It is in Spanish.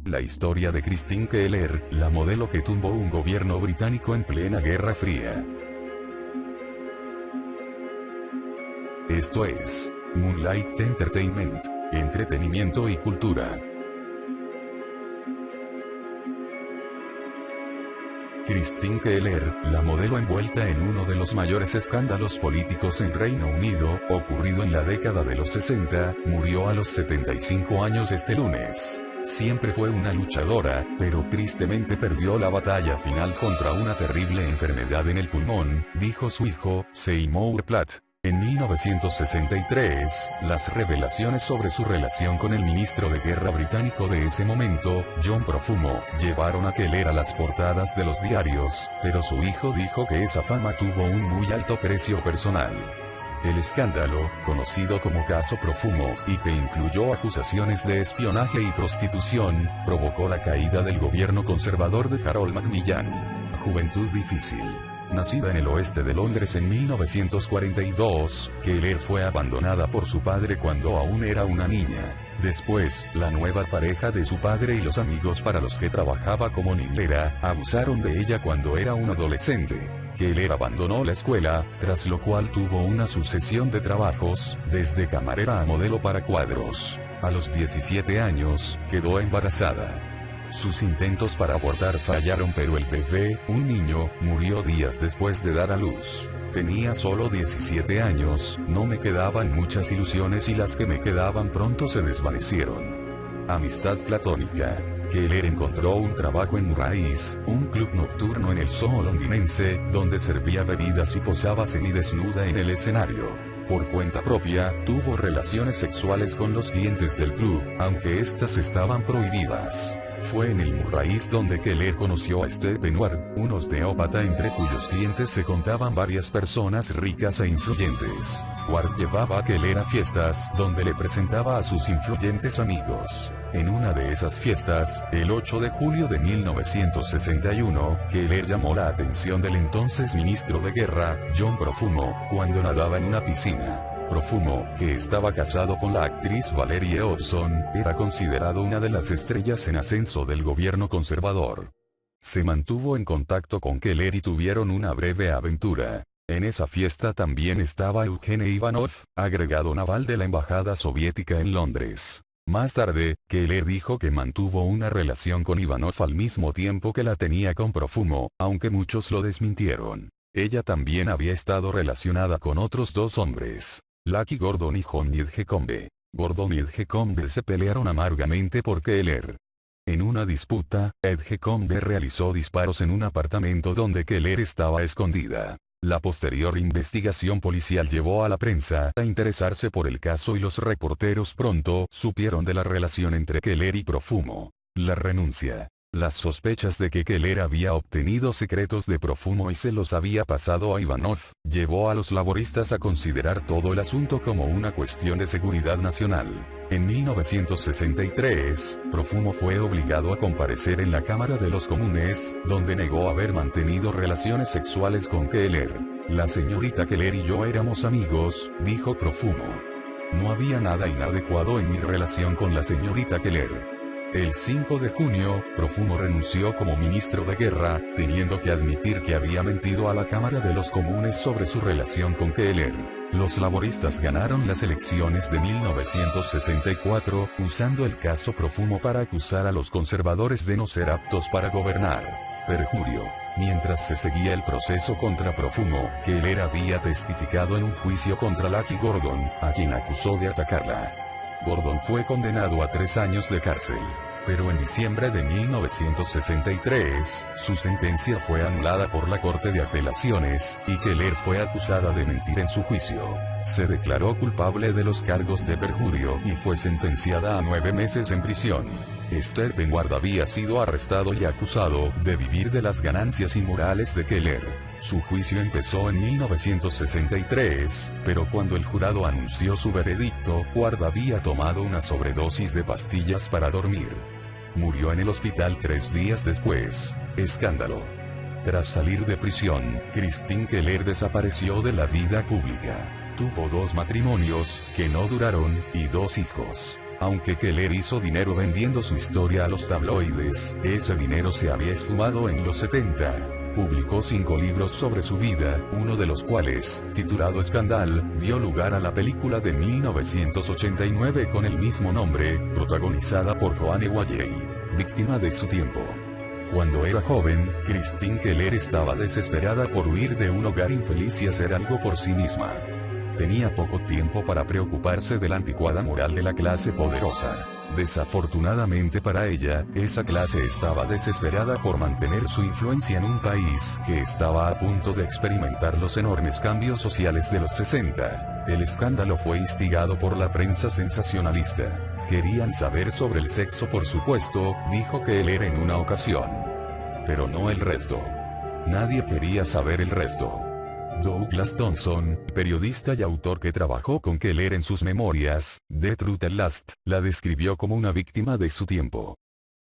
La historia de Christine Keller, la modelo que tumbó un gobierno británico en plena Guerra Fría. Esto es Moonlight Entertainment, entretenimiento y cultura. Christine Keller, la modelo envuelta en uno de los mayores escándalos políticos en Reino Unido, ocurrido en la década de los 60, murió a los 75 años este lunes. Siempre fue una luchadora, pero tristemente perdió la batalla final contra una terrible enfermedad en el pulmón, dijo su hijo, Seymour Platt. En 1963, las revelaciones sobre su relación con el ministro de Guerra británico de ese momento, John Profumo, llevaron a Keller a las portadas de los diarios, pero su hijo dijo que esa fama tuvo un muy alto precio personal. El escándalo, conocido como Caso Profumo, y que incluyó acusaciones de espionaje y prostitución, provocó la caída del gobierno conservador de Harold Macmillan. Juventud difícil. Nacida en el oeste de Londres en 1942, Keller fue abandonada por su padre cuando aún era una niña. Después, la nueva pareja de su padre y los amigos para los que trabajaba como niñera, abusaron de ella cuando era un adolescente. Keller abandonó la escuela, tras lo cual tuvo una sucesión de trabajos, desde camarera a modelo para cuadros. A los 17 años, quedó embarazada. Sus intentos para abortar fallaron, pero el bebé, un niño, murió días después de dar a luz. Tenía solo 17 años, no me quedaban muchas ilusiones y las que me quedaban pronto se desvanecieron. Amistad platónica. Keller encontró un trabajo en Murray's, un club nocturno en el Soho londinense, donde servía bebidas y posaba semidesnuda en el escenario. Por cuenta propia, tuvo relaciones sexuales con los clientes del club, aunque estas estaban prohibidas. Fue en el Murray's donde Keller conoció a Stephen Ward, un osteópata entre cuyos clientes se contaban varias personas ricas e influyentes. Ward llevaba a Keller a fiestas, donde le presentaba a sus influyentes amigos. En una de esas fiestas, el 8 de julio de 1961, Keller llamó la atención del entonces ministro de Guerra, John Profumo, cuando nadaba en una piscina. Profumo, que estaba casado con la actriz Valerie Hobson, era considerado una de las estrellas en ascenso del gobierno conservador. Se mantuvo en contacto con Keller y tuvieron una breve aventura. En esa fiesta también estaba Eugene Ivanov, agregado naval de la embajada soviética en Londres. Más tarde, Keller dijo que mantuvo una relación con Ivanov al mismo tiempo que la tenía con Profumo, aunque muchos lo desmintieron. Ella también había estado relacionada con otros dos hombres. Lucky Gordon y John Edgecombe. Gordon y Edgecombe se pelearon amargamente por Keller. En una disputa, Edgecombe realizó disparos en un apartamento donde Keller estaba escondida. La posterior investigación policial llevó a la prensa a interesarse por el caso y los reporteros pronto supieron de la relación entre Keller y Profumo. La renuncia. Las sospechas de que Keller había obtenido secretos de Profumo y se los había pasado a Ivanov, llevó a los laboristas a considerar todo el asunto como una cuestión de seguridad nacional. En 1963, Profumo fue obligado a comparecer en la Cámara de los Comunes, donde negó haber mantenido relaciones sexuales con Keller. La señorita Keller y yo éramos amigos, dijo Profumo. No había nada inadecuado en mi relación con la señorita Keller. El 5 de junio, Profumo renunció como ministro de Guerra, teniendo que admitir que había mentido a la Cámara de los Comunes sobre su relación con Keller. Los laboristas ganaron las elecciones de 1964, usando el caso Profumo para acusar a los conservadores de no ser aptos para gobernar. Perjurio. Mientras se seguía el proceso contra Profumo, Keller había testificado en un juicio contra Lucky Gordon, a quien acusó de atacarla. Gordon fue condenado a 3 años de cárcel. Pero en diciembre de 1963, su sentencia fue anulada por la Corte de Apelaciones, y Keller fue acusada de mentir en su juicio. Se declaró culpable de los cargos de perjurio y fue sentenciada a 9 meses en prisión. Stephen Ward había sido arrestado y acusado de vivir de las ganancias inmorales de Keller. Su juicio empezó en 1963, pero cuando el jurado anunció su veredicto, Ward había tomado una sobredosis de pastillas para dormir. Murió en el hospital 3 días después. Escándalo. Tras salir de prisión, Christine Keller desapareció de la vida pública. Tuvo 2 matrimonios, que no duraron, y 2 hijos. Aunque Keller hizo dinero vendiendo su historia a los tabloides, ese dinero se había esfumado en los 70. Publicó 5 libros sobre su vida, uno de los cuales, titulado Scandal, dio lugar a la película de 1989 con el mismo nombre, protagonizada por Joanne Whalley, víctima de su tiempo. Cuando era joven, Christine Keller estaba desesperada por huir de un hogar infeliz y hacer algo por sí misma. Tenía poco tiempo para preocuparse de la anticuada moral de la clase poderosa. Desafortunadamente para ella, esa clase estaba desesperada por mantener su influencia en un país que estaba a punto de experimentar los enormes cambios sociales de los 60. El escándalo fue instigado por la prensa sensacionalista. Querían saber sobre el sexo, por supuesto, dijo Keller en una ocasión. Pero no el resto. Nadie quería saber el resto. Douglas Thompson, periodista y autor que trabajó con Keller en sus memorias, The Truth at Last, la describió como una víctima de su tiempo.